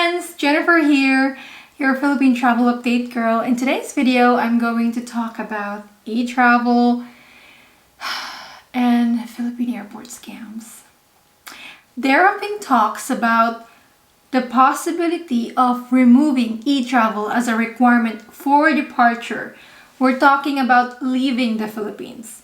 friends, Jennifer here, your Philippine Travel Update girl. In today's video, I'm going to talk about eTravel and Philippine airport scams. There have been talks about the possibility of removing eTravel as a requirement for departure. We're talking about leaving the Philippines.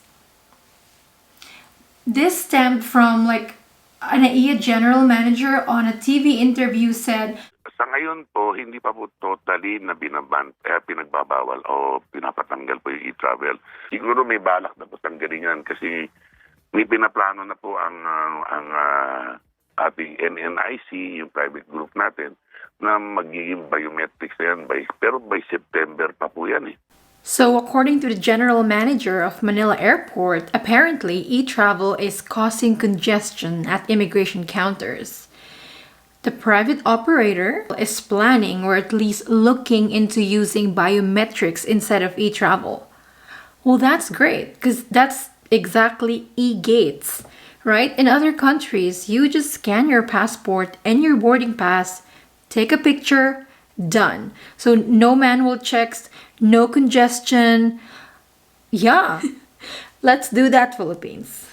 This stemmed from a NAIA general manager on a TV interview said, sa ngayon po, hindi pa po totally na pinagbabawal o pinapatanggal po yung eTravel. Siguro may balak na po tanggalin yan kasi may pinaplano na po ang ating NNIC, yung private group natin, na magiging biometrics na yan. Pero by September pa po yan eh. So, according to the general manager of Manila Airport, apparently eTravel is causing congestion at immigration counters. The private operator is planning or at least looking into using biometrics instead of eTravel. Well, that's great because that's exactly e-gates, right? In other countries, you just scan your passport and your boarding pass, take a picture, done. So no manual checks, no congestion. Yeah, let's do that, Philippines.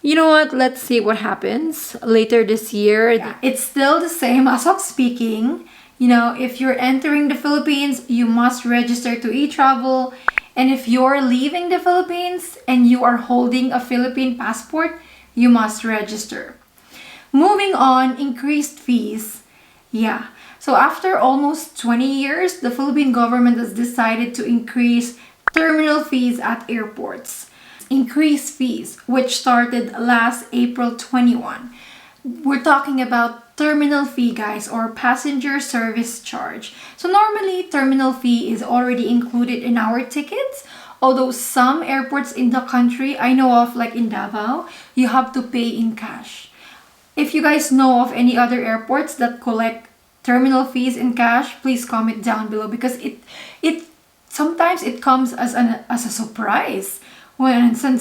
You know what? Let's see what happens later this year. Yeah. It's still the same as of speaking. You know, if you're entering the Philippines, you must register to eTravel. And if you're leaving the Philippines and you are holding a Philippine passport, you must register. Moving on, increased fees. Yeah. So after almost 20 years, the Philippine government has decided to increase terminal fees at airports. Increased fees, which started last April 21. We're talking about terminal fee, guys, or passenger service charge. So normally, terminal fee is already included in our tickets. Although some airports in the country, I know of, like in Davao, you have to pay in cash. If you guys know of any other airports that collect terminal fees in cash, please comment down below because it sometimes it comes as a surprise when some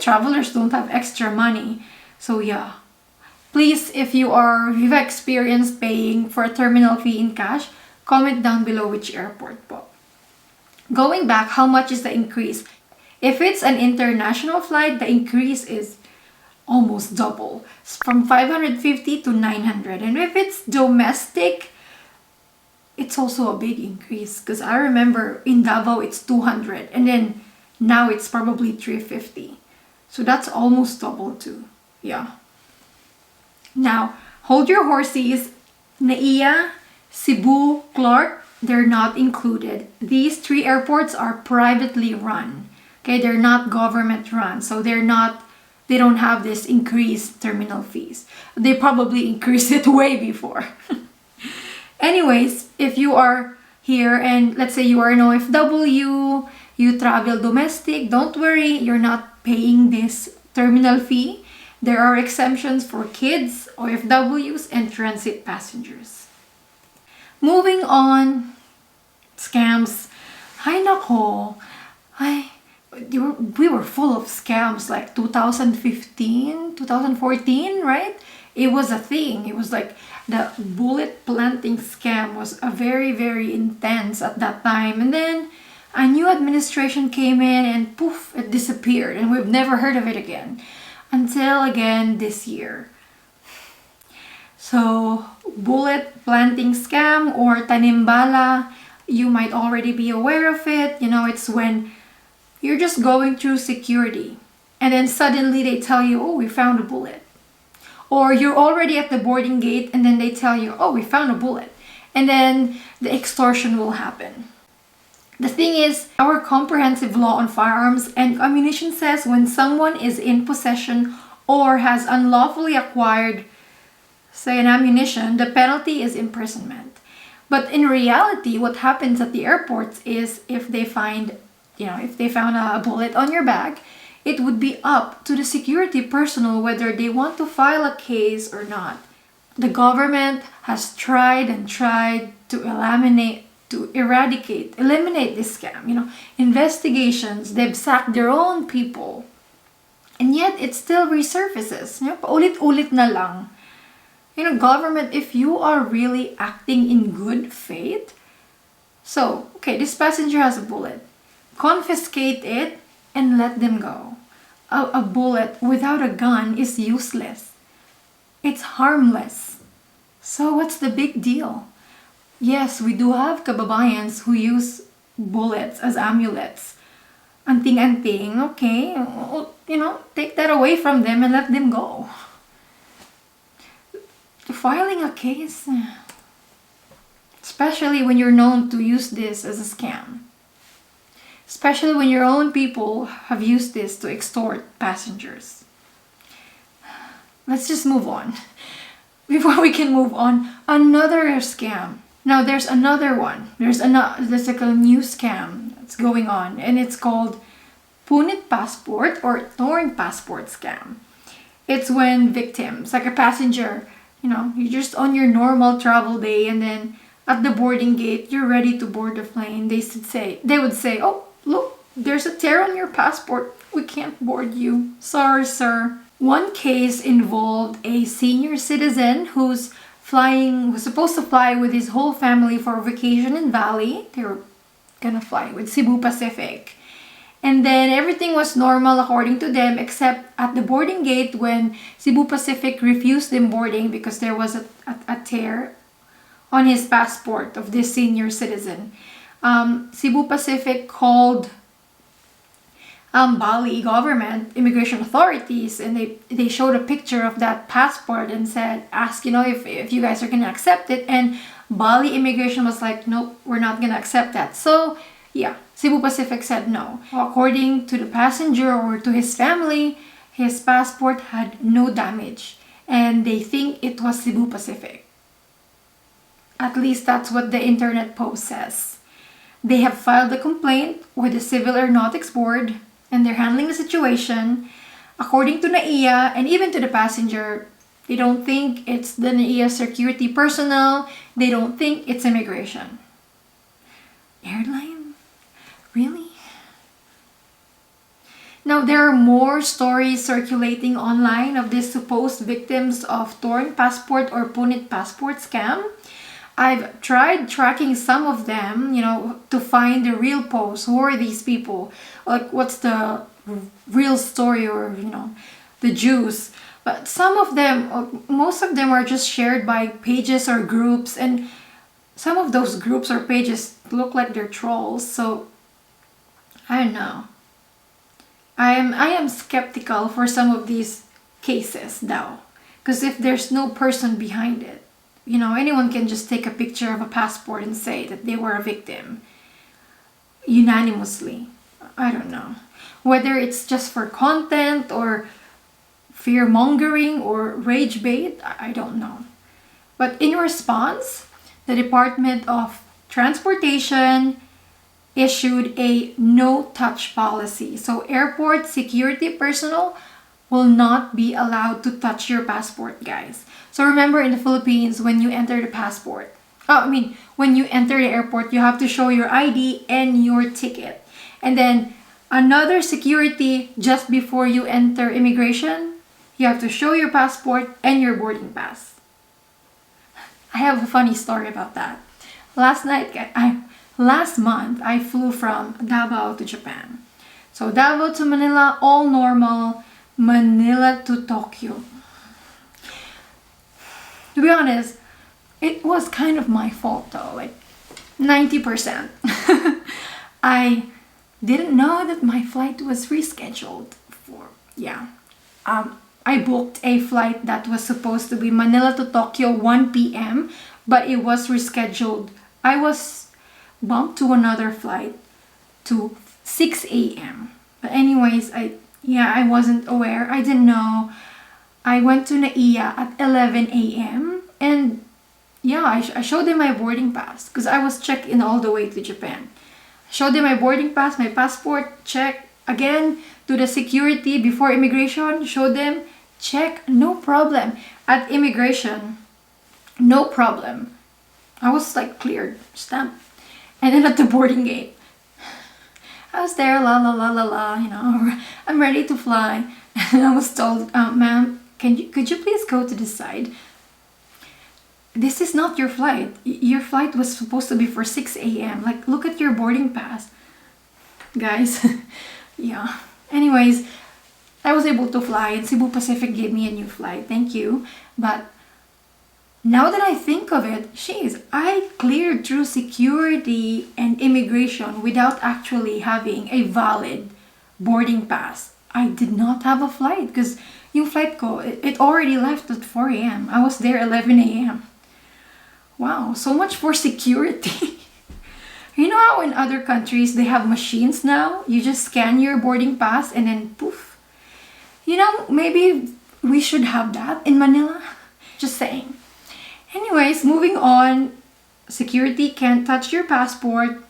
travelers don't have extra money. So yeah, please, if you've experienced paying for a terminal fee in cash, comment down below which airport po. Going back, how much is the increase? If it's an international flight, the increase is almost double, from 550 to 900. And if it's domestic, it's also a big increase because I remember in Davao it's 200 and then now it's probably 350. So that's almost double too. Yeah. Now, hold your horses. NAIA, Cebu, Clark, they're not included. These three airports are privately run. Okay, they're not government run. So they don't have this increased terminal fees. They probably increased it way before. Anyways, if you are here and let's say you are an OFW, you travel domestic, don't worry, you're not paying this terminal fee. There are exemptions for kids, OFWs, and transit passengers. Moving on, scams. Ay nako, we were full of scams like 2015, 2014, right? It was a thing. It was like the bullet planting scam was a very, very intense at that time. And then a new administration came in and poof, it disappeared. And we've never heard of it again until again this year. So bullet planting scam or tanimbala, you might already be aware of it. You know, it's when you're just going through security and then suddenly they tell you, oh, we found a bullet. Or you're already at the boarding gate and then they tell you, oh, we found a bullet. And then the extortion will happen. The thing is, our comprehensive law on firearms and ammunition says when someone is in possession or has unlawfully acquired, say, an ammunition, the penalty is imprisonment. But in reality, what happens at the airports is if they found a bullet on your bag, it would be up to the security personnel whether they want to file a case or not. The government has tried and tried to eliminate this scam. You know, investigations, they've sacked their own people. And yet, it still resurfaces. You know, paulit-ulit na lang. Government, if you are really acting in good faith, so, okay, this passenger has a bullet. Confiscate it and let them go. A bullet without a gun is useless. It's harmless. So what's the big deal? Yes, we do have kababayans who use bullets as amulets. Anting-anting, okay, take that away from them and let them go. Filing a case, especially when you're known to use this as a scam. Especially when your own people have used this to extort passengers. Let's just move on. Before we can move on, another scam. Now there's another one. There's like a new scam that's going on, and it's called Punit passport or torn passport scam. It's when victims, like a passenger, you're just on your normal travel day, and then at the boarding gate, you're ready to board the plane. They would say, "Oh, look, there's a tear on your passport. We can't board you. Sorry, sir." One case involved a senior citizen who's supposed to fly with his whole family for a vacation in Bali. They were gonna fly with Cebu Pacific. And then everything was normal according to them, except at the boarding gate when Cebu Pacific refused them boarding because there was a tear on his passport of this senior citizen. Cebu Pacific called Bali government immigration authorities, and they showed a picture of that passport and asked if you guys are gonna accept it, and Bali immigration was like, nope, we're not gonna accept that. So yeah, Cebu Pacific said no. According to the passenger or to his family, his passport had no damage, and they think it was Cebu Pacific. At least that's what the internet post says. They have filed a complaint with the Civil Aeronautics Board, and they're handling the situation. According to NAIA and even to the passenger, they don't think it's the NAIA security personnel. They don't think it's immigration. Airline? Really? Now, there are more stories circulating online of these supposed victims of torn passport or punit passport scam. I've tried tracking some of them, to find the real posts. Who are these people? Like, what's the real story or, the juice? But most of them are just shared by pages or groups, and some of those groups or pages look like they're trolls. So, I don't know. I am skeptical for some of these cases, though. Because if there's no person behind it, anyone can just take a picture of a passport and say that they were a victim unanimously. I don't know. Whether it's just for content or fear mongering or rage bait, I don't know. But in response, the Department of Transportation issued a no-touch policy. So airport security personnel will not be allowed to touch your passport, guys. So remember, in the Philippines, when you enter when you enter the airport, you have to show your ID and your ticket. And then another security just before you enter immigration, you have to show your passport and your boarding pass. I have a funny story about that. Last month, I flew from Davao to Japan. So Davao to Manila, all normal. Manila to Tokyo. To be honest, it was kind of my fault though, like 90%. I didn't know that my flight was rescheduled I booked a flight that was supposed to be Manila to Tokyo 1 p.m. but it was rescheduled. I was bumped to another flight to 6 a.m. But anyways, I wasn't aware. I didn't know. I went to NAIA at 11 a.m. and I showed them my boarding pass because I was checked in all the way to Japan. I showed them my boarding pass, my passport, check. Again, to the security before immigration, showed them, check, no problem. At immigration, no problem. I was like cleared, stamp. And then at the boarding gate, I was there, I'm ready to fly. And I was told, ma'am, could you please go to the side? this is not your flight. Your flight was supposed to be for 6 a.m. Like, look at your boarding pass. Guys, yeah. Anyways, I was able to fly and Cebu Pacific gave me a new flight. Thank you. But now that I think of it, I cleared through security and immigration without actually having a valid boarding pass. I did not have a flight because yung flight ko, it already left at 4 a.m. I was there 11 a.m. Wow, so much for security. You know how in other countries they have machines now? You just scan your boarding pass and then poof. You know, maybe we should have that in Manila. Just saying. Anyways, moving on. Security can't touch your passport.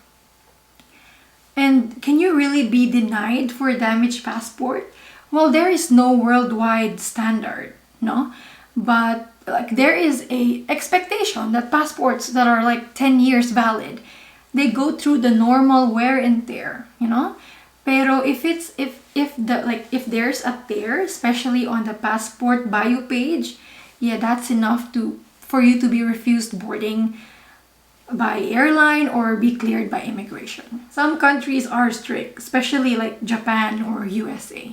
And can you really be denied for a damaged passport? Well, there is no worldwide standard, no? But like there is a expectation that passports that are like 10 years valid, they go through the normal wear and tear, you know? Pero if there's a tear, especially on the passport bio page, yeah, that's enough for you to be refused boarding by airline or be cleared by immigration. Some countries are strict, especially like Japan or USA.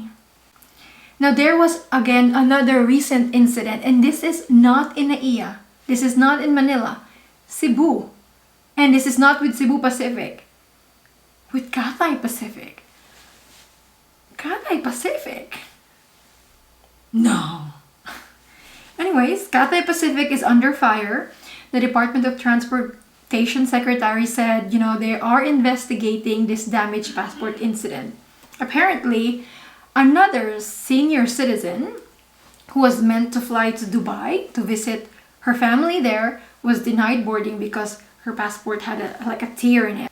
Now there was again another recent incident, and this is not in NAIA. This is not in Manila, Cebu. And this is not with Cebu Pacific, with Cathay Pacific. Cathay Pacific? No. Anyways, Cathay Pacific is under fire. The Department of Transportation Secretary said, they are investigating this damaged passport incident. Apparently, another senior citizen who was meant to fly to Dubai to visit her family there was denied boarding because her passport had a tear in it.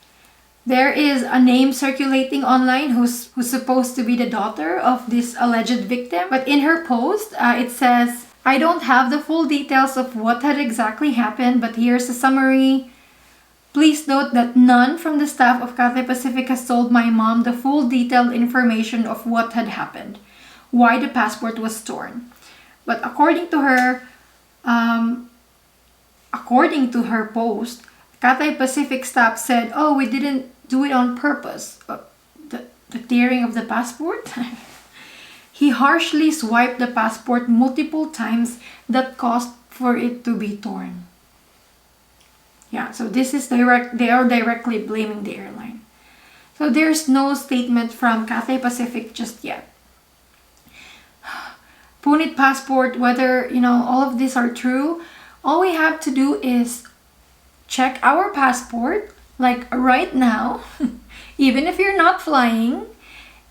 There is a name circulating online who's supposed to be the daughter of this alleged victim. But in her post, it says, I don't have the full details of what had exactly happened, but here's a summary. Please note that none from the staff of Cathay Pacific has told my mom the full detailed information of what had happened, why the passport was torn. But according to her post, Cathay Pacific staff said, we didn't do it on purpose. The tearing of the passport? He harshly swiped the passport multiple times that caused for it to be torn. Yeah, so this is they are directly blaming the airline. So there's no statement from Cathay Pacific just yet. Punit passport, whether, all of these are true, all we have to do is check our passport, like right now, even if you're not flying,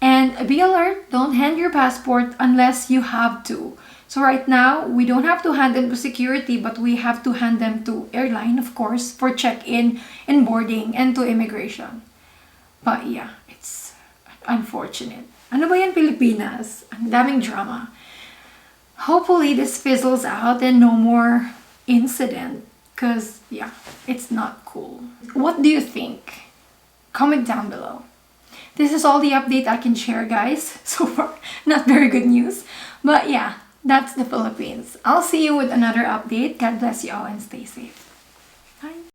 and be alert, don't hand your passport unless you have to. So right now, we don't have to hand them to security, but we have to hand them to airline, of course, for check-in and boarding and to immigration. But yeah, it's unfortunate. Ano ba yan, Pilipinas? Ang daming drama. Hopefully, this fizzles out and no more incident. Because, yeah, it's not cool. What do you think? Comment down below. This is all the update I can share, guys. So far, not very good news. But yeah, that's the Philippines. I'll see you with another update. God bless you all and stay safe. Bye.